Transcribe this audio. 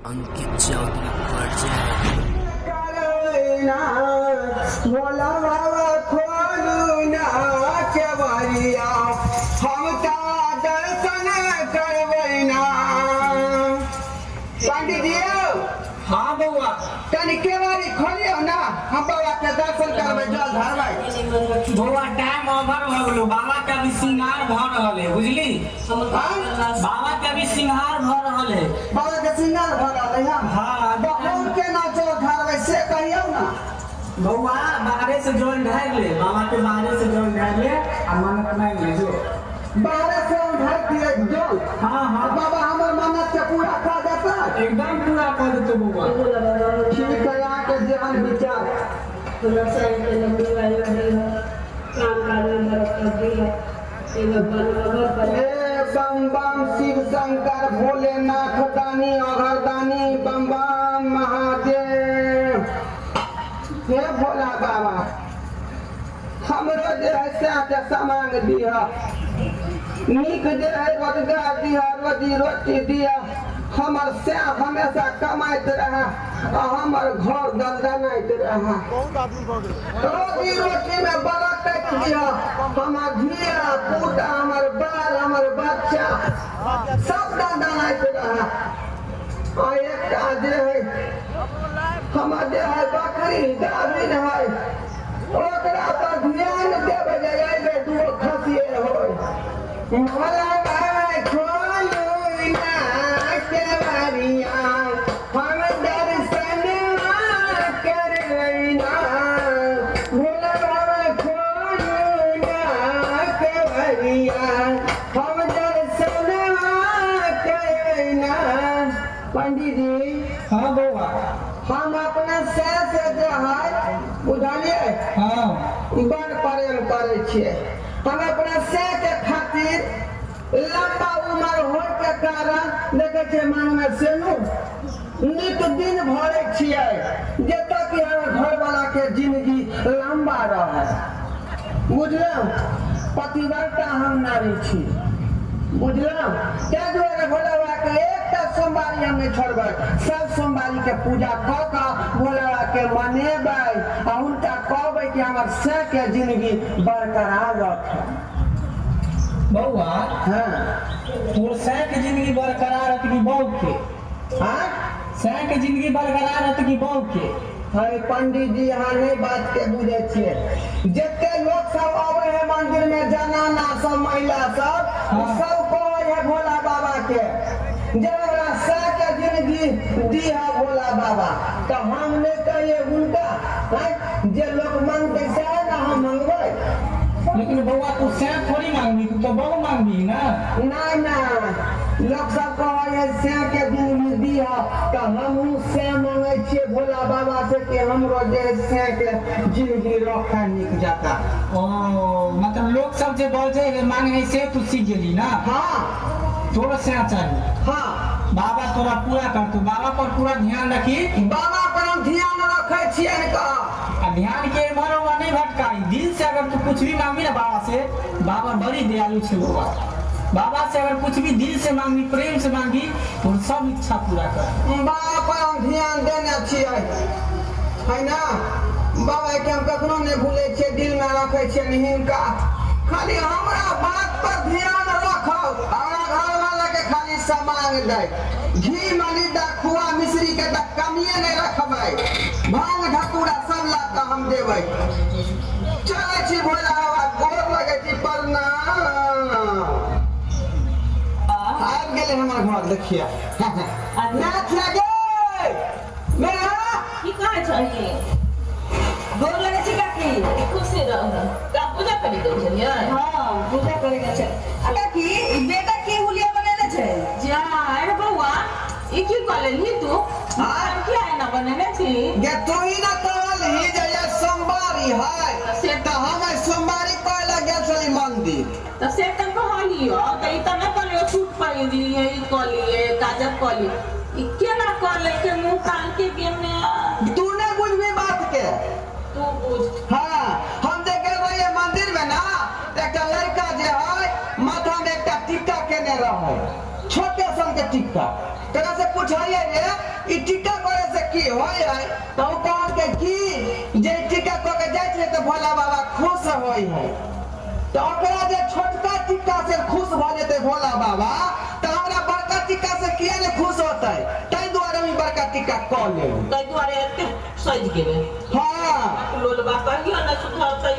अंकित चौधरी पड़ जाए। भोला बाबा खोलू ना केवरिया हम दर्शन करबै ना। पंडित जी हाँ बउआ तनी केवारी खोलियो ना, हम बाबा के दर्शन करबै, जल धरबै। बउआ टाइम ओवर हो गेलो, बाबा के अभी श्रृंगार भ रहल है बुझली। बाबा के अभी श्रृंगार भ रहल है। बाबा के श्रृंगार भ रहल है। हाँ बहुत के ना जल धरबै से कहियो ना। बउआ बाहरे से जल ढार ले, बाबा के बाहरे से जल ढार ले आ मन्नत मांग ले जो। बाहरे से हम ढार दिए जल। हाँ हाँ बाबा हमर मन्नत के पूरा कर देता। एकदम पूरा कर देते बउआ। ठीक है यहाँ के जीवन विचार। बम बम शिव शंकर भोलेनाथ दानी अघरदानी बम बम महादेव। हे भोला बाबा हमरो जे है से सामान दिया, नीक जे है रोजगार दिया, रोजी रोटी दिया। हमर से हमेशा कमाइत रहा, हमर घर दलदनाइत रहा। रोजी रोटी में बरकत दिया, हमर धिया पुता, हमर बाल, हमर बच्चा सब दलदनाइत रहा। और एकटा जे है हमर जे है बकरी गाभिन है, ओकरा पर ध्यान देबै जे एबे दूगो खसिए होय। भोला बाबा खोलू ना केवरिया हम दर्शन करबै ना। भोला बाबा खोलू ना केवरिया हम दर्शन करबै ना। पंडित जी हाँ बउआ हम अपना से जे है बुझलिए हाँ बड़ प्रेम करे छियै। हम अपना से के खातिर लंबा उम्र होय के कारण देखे छियै मन में सेनु नित दिन भरे छियै, जतऽ कि हमर घर वाला के जिंदगी लंबा रहे। बुझलहुँ पतिव्रता हम नारी छी, बुझलहुँ। ताहि दुआरे भोला बाबा के एकटा सोमवारी हम नहीं छोड़बै, सब सोमवारी के पूजा कऽ कऽ भोला बाबा के मनेबै आ हुनका कहबै कि हमर से के जिंदगी बरकरार रखे। बउआ हाँ तोर सह के जिंदगी बरकरार रहत कि बहू के? हाँ सह के जिंदगी बरकरार रहत कि बहू के? है पंडित जी यहाँ नहीं बात के बुझे छियै। जते लोग सब आवे है मंदिर में, जनाना सब महिला सब सब कहै है भोला बाबा के जरा से के जिंदगी दी है भोला बाबा। तो हम नहीं कहिए उनका है? जे लोग मांगते से है ना हम मांगबै। लेकिन बउआ तू सह थोड़ी मांगनी, तू तो बहू मांगनी ना। ना ना लोग सब कहै है से के जिंदगी दी है, तो हम से मांगे छियै भोला बाबा से कि हमरो जे से के जिंदगी रखा निक जाता। ओ मतलब लोग सब जे बजे है मांगे से तू सीख गेली ना। हाँ तोरा सह चाहिए, हाँ बाबा तोरा पूरा कर, तू बाबा पर पूरा ध्यान रखी। बाबा पर हम ध्यान रखे छियै का। आ ध्यान के इधर उधर नहीं भटकाई। दिल से अगर तू कुछ भी मांगी ना बाबा से, बाबा बड़ी दयालु छे बउआ। बाबा से अगर कुछ भी दिल से मांगी, प्रेम से मांगी, तो सब इच्छा पूरा कर। बाबा पर हम ध्यान देने छियै है ना। बाबा के हम कखनो नहीं भूले छियै, दिल में रखे छियै हिनका। खाली हमरा बात पर ध्यान रखो, हमरा घर वाला के खाली सामान दे, घी मलिदा खुआ मिश्री के तक कमिए नहीं रखबै, भांग धतूरा सब ला के हम देबै। चले छी भोला बाबा गोर लगे छी, प्रणाम। आबि गेलै हमर घर देखिए। नाथ लगे मेरा की कहै छही? गोर लगै छी काकी, खुशी रह। का पूजा करी दे छलियै? हां पूजा करे के छै। आ काकी ई बेटा के हुलिया बनेले छै? जा अरे बौआ ई की कहली तू? हां क्या है ना बनेले छी? ये तू ही ना कहली जे ये सोमवारी है से तो हम सोमवारी पहले गेल छली मंदिर। तो से त कहलियो त ई त न कहलियो छूट पड़ी दिए ई कहलिए काजब कहली ई केना कहले के मुंह कान के गेने तू ने बुझबी बात के। तू बुझ। हाँ हम जे गेल रहिए मंदिर में ना, एकटा लड़का जे है माथा में एकटा टीका केने रहे, छोटे सन के टीका। टिक्का तेरा से पूछाइए रे ई टिक्का करे से की होय है तो उ कहल के की जे टिक्का क के जाय छै तो भोला बाबा खुश होय है तो ओकरा जे छोटका टिक्का से खुश भ जेते भोला बाबा तो हमरा बड़का टिक्का से किया ने खुश होतै तै दुआरे हम बड़का टिक्का क लेब तै दुआरे एते सज गेबे हां लोल बात कहियो ना सुधार छै